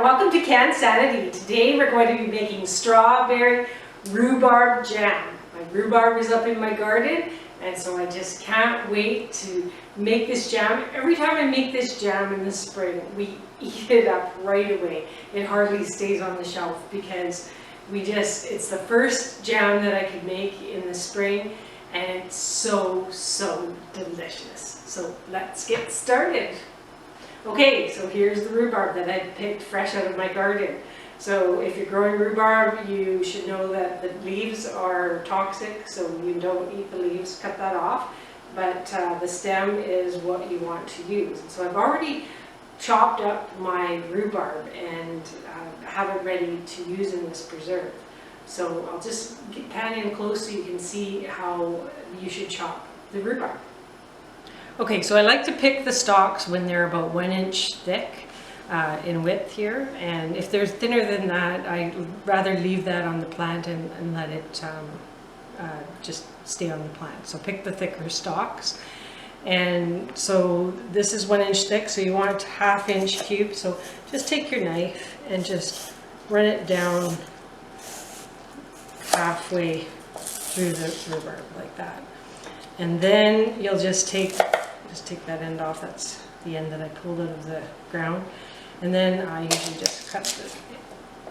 welcome to Cansanity. Today we're going to be making strawberry rhubarb jam. My rhubarb is up in my garden, and so I just can't wait to make this jam. Every time I make this jam in the spring, we eat it up right away. It hardly stays on the shelf because it's the first jam that I could make in the spring, and it's so delicious. So let's get started. Okay, so here's the rhubarb that I picked fresh out of my garden. So if you're growing rhubarb, you should know that the leaves are toxic, so you don't eat the leaves, cut that off. But the stem is what you want to use. So I've already chopped up my rhubarb and have it ready to use in this preserve. So I'll just pan in close so you can see how you should chop the rhubarb. Okay, so I like to pick the stalks when they're about 1 inch thick in width here, and if they're thinner than that, I'd rather leave that on the plant and let it just stay on the plant. So pick the thicker stalks. And so this is 1 inch thick, so you want 1/2 inch cubes. So just take your knife and just run it down halfway through the rhubarb like that. And then you'll just take that end off. That's the end that I pulled out of the ground. And then I usually just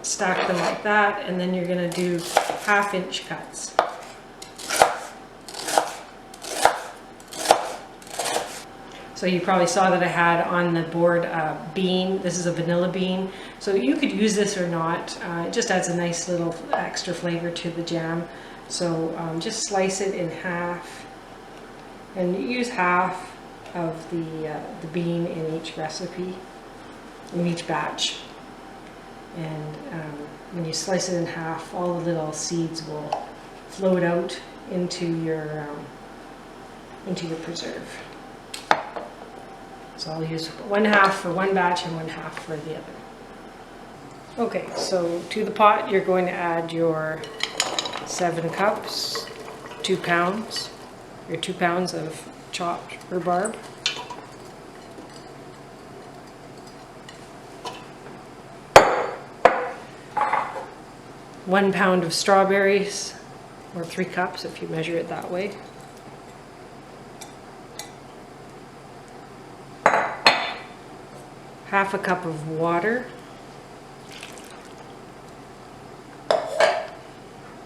stack them like that, and then you're going to do 1/2 inch cuts. So you probably saw that I had on the board bean. This is a vanilla bean. So you could use this or not. It just adds a nice little extra flavor to the jam. So just slice it in half, and use half of the bean in each recipe, in each batch. And when you slice it in half, all the little seeds will float out into your preserve. So I'll use 1/2 for one batch and 1/2 for the other. Okay, so to the pot you're going to add your 7 cups, 2 pounds, your 2 pounds of chopped rhubarb. One pound of strawberries, or 3 cups if you measure it that way. Half a cup of water.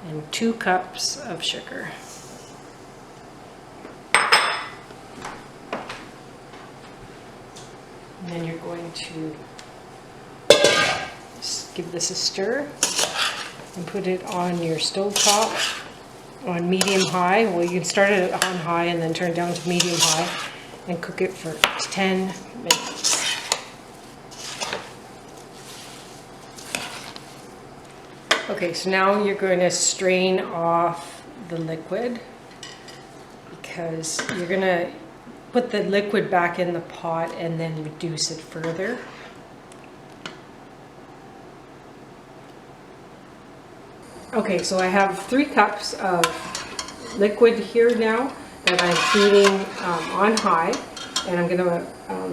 And 2 cups of sugar. And then you're going to just give this a stir and put it on your stove top on medium high. Well, you can start it on high and then turn it down to medium high and cook it for 10 minutes. Okay, so now you're going to strain off the liquid, because you're going to put the liquid back in the pot and then reduce it further. Okay, so I have 3 cups of liquid here now that I'm heating on high, and I'm going to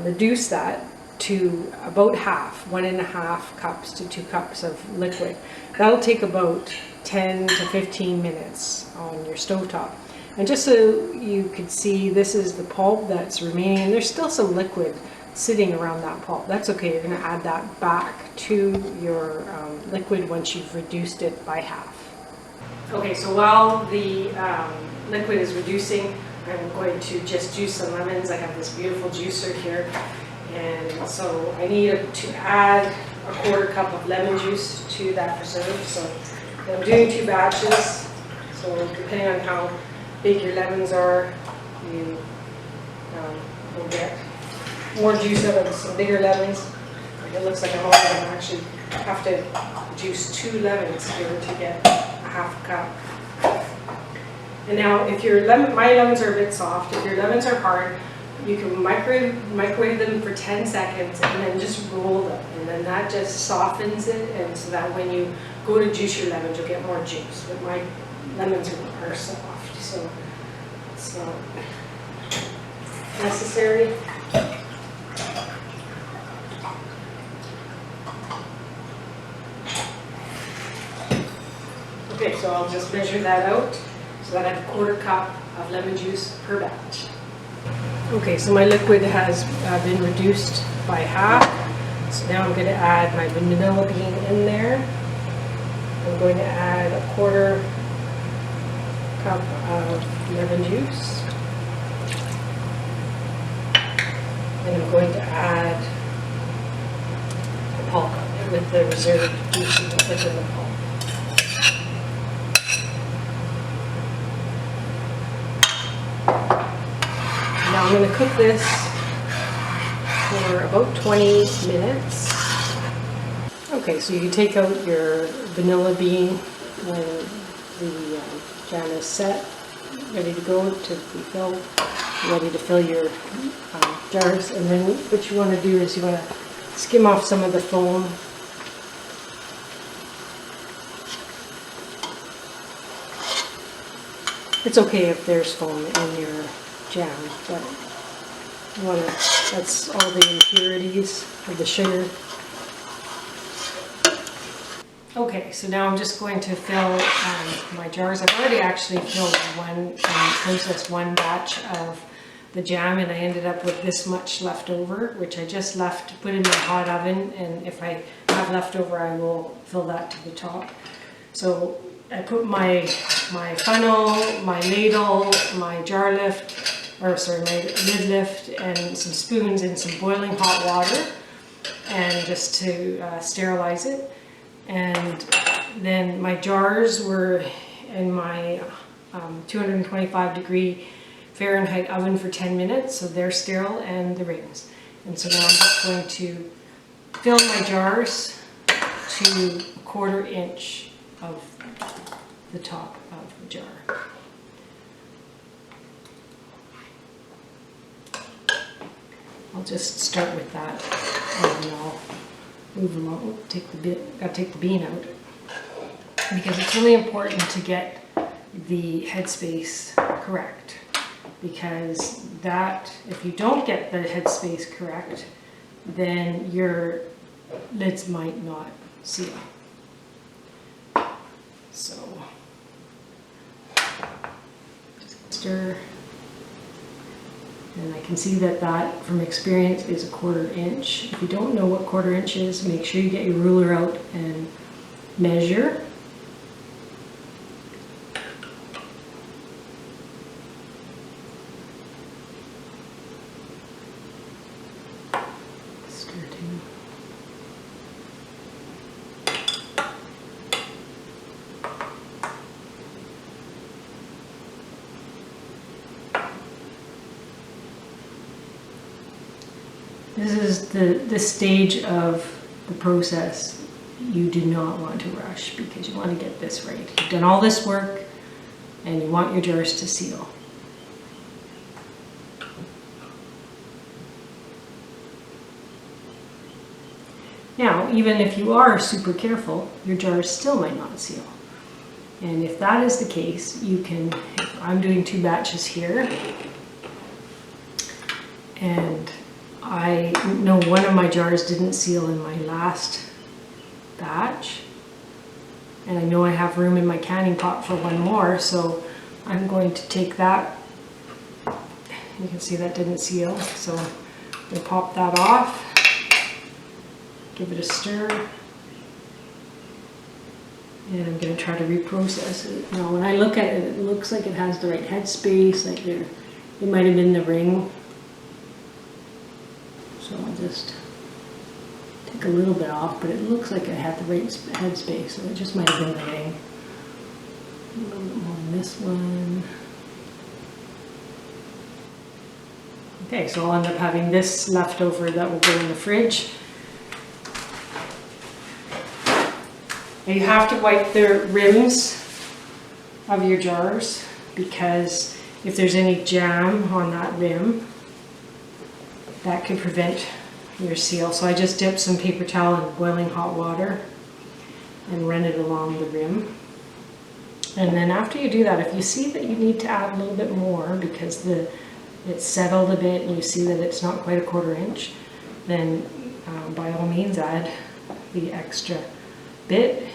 reduce that to about half, 1.5 cups to 2 cups of liquid. That'll take about 10 to 15 minutes on your stovetop. And just so you can see, this is the pulp that's remaining, and there's still some liquid sitting around that pulp. That's okay, you're going to add that back to your liquid once you've reduced it by half. Okay, so while the liquid is reducing, I'm going to just juice some lemons. I have this beautiful juicer here, and so I need to add 1/4 cup of lemon juice to that preserve. So I'm doing 2 batches, so depending on how big your lemons are, you will get more juice out of some bigger lemons. It looks like I'm only going to actually have to juice 2 lemons here to get 1/2 cup. And now if my lemons are a bit soft, if your lemons are hard, you can microwave them for 10 seconds and then just roll them, and then that just softens it, and so that when you go to juice your lemons you'll get more juice. But my lemons are soft, so it's not necessary. Okay, so I'll just measure that out. So that I have a 1/4 cup of lemon juice per batch. Okay, so my liquid has been reduced by half. So now I'm going to add my vanilla bean in there. I'm going to add a 1/4 cup of lemon juice. And I'm going to add the pulp with the reserved juice within the pulp. Now I'm going to cook this for about 20 minutes. Okay, so you can take out your vanilla bean when the jam is set, ready to go to be filled, ready to fill your jars. And then what you want to do is you want to skim off some of the foam. It's okay if there's foam in your jam, but you want to, that's all the impurities of the sugar. Okay, so now I'm just going to fill my jars. I've already actually filled processed one batch of the jam, and I ended up with this much left over, which I just left to put in my hot oven, and if I have leftover I will fill that to the top. So I put my funnel, my ladle, my jar lift, my lid lift, and some spoons in some boiling hot water, and just to sterilize it. And then my jars were in my 225 Fahrenheit oven for 10 minutes, so they're sterile, and the rings. And so now I'm just going to fill my jars to 1/4 inch of the top of the jar. I'll just start with that, and then I'll move them out. Gotta take the bean out, because it's really important to get the headspace correct, because that, if you don't get the headspace correct, then your lids might not seal. So just stir, and I can see that that from experience is a 1/4 inch. If you don't know what 1/4 inch is, make sure you get your ruler out and measure. This is the stage of the process you do not want to rush, because you want to get this right. You've done all this work and you want your jars to seal. Now, even if you are super careful, your jars still might not seal. And if that is the case, you can, I'm doing 2 batches here, and I know one of my jars didn't seal in my last batch, and I know I have room in my canning pot for one more, so I'm going to take that. You can see that didn't seal, so I'm going to pop that off, give it a stir, and I'm going to try to reprocess it. Now when I look at it, it looks like it has the right headspace, like it might have been the ring. So I'll just take a little bit off, but it looks like it had the right headspace, so it just might have been the ring. A little bit more on this one. Okay, so I'll end up having this left over that will go in the fridge. Now you have to wipe the rims of your jars, because if there's any jam on that rim, that could prevent your seal. So I just dipped some paper towel in boiling hot water and run it along the rim. And then after you do that, if you see that you need to add a little bit more because it's settled a bit and you see that it's not quite a 1/4 inch, then by all means add the extra bit.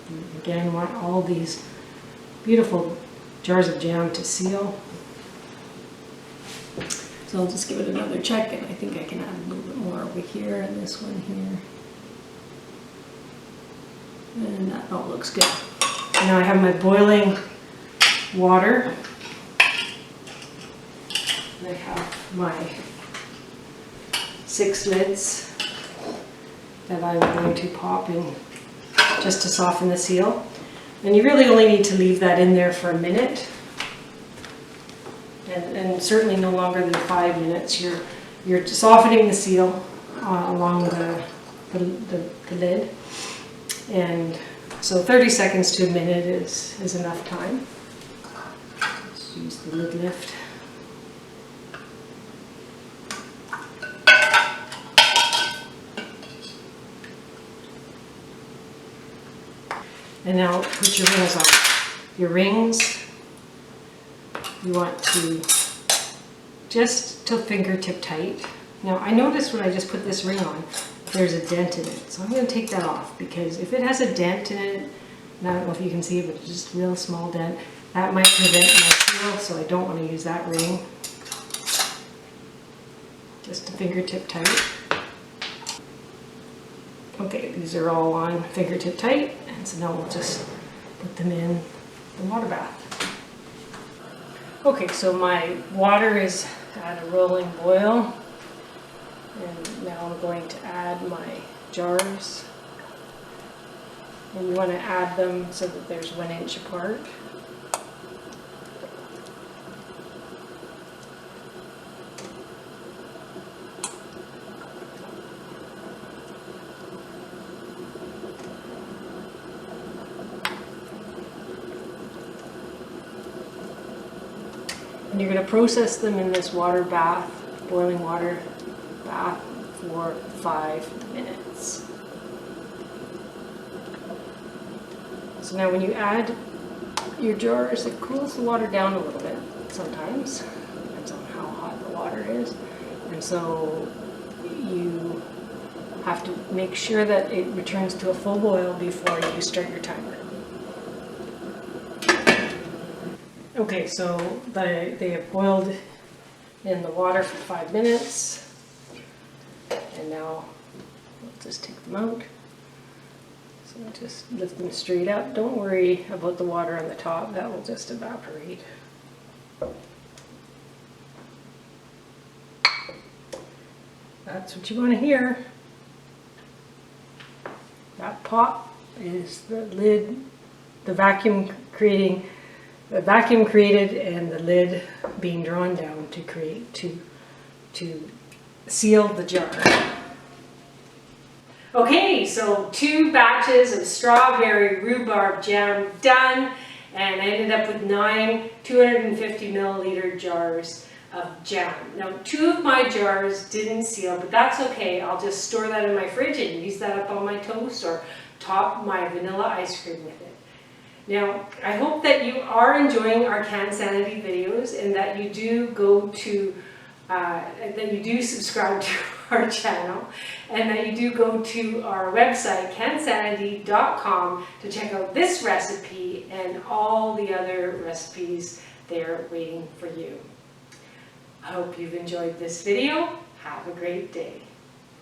And again, want all these beautiful jars of jam to seal. So I'll just give it another check, and I think I can add a little bit more over here and this one here. And that all looks good. Now I have my boiling water. And I have my 6 lids that I'm going to pop in just to soften the seal. And you really only need to leave that in there for a minute. And certainly no longer than 5 minutes. You're softening the seal along the lid. And so 30 seconds to a minute is enough time. Let's use the lid lift. And now put your rings on. Your rings, you want to just till fingertip tight. Now I noticed when I just put this ring on, there's a dent in it. So I'm going to take that off, because if it has a dent in it, and I don't know if you can see it, but it's just a real small dent, that might prevent my seal, so I don't want to use that ring. Just a fingertip tight. Okay, these are all on fingertip tight, and so now we'll just put them in the water bath. Okay, so my water is at a rolling boil, and now I'm going to add my jars. And you want to add them so that there's 1 inch apart. And you're going to process them in this water bath, boiling water bath, for 5 minutes. So now when you add your jars, it cools the water down a little bit sometimes. Depends on how hot the water is. And so you have to make sure that it returns to a full boil before you start your timer. Okay, so they have boiled in the water for 5 minutes, and now we'll just take them out. So just lift them straight up. Don't worry about the water on the top, that will just evaporate. That's what you want to hear. That pop is the lid, the vacuum created and the lid being drawn down to seal the jar. Okay, so 2 batches of strawberry rhubarb jam done, and I ended up with 9 250 milliliter jars of jam. Now 2 of my jars didn't seal, but that's okay. I'll just store that in my fridge and use that up on my toast or top my vanilla ice cream with it. Now, I hope that you are enjoying our Cansanity videos, and that you do go to, that you do subscribe to our channel, and that you do go to our website, cansanity.com, to check out this recipe and all the other recipes there waiting for you. I hope you've enjoyed this video. Have a great day.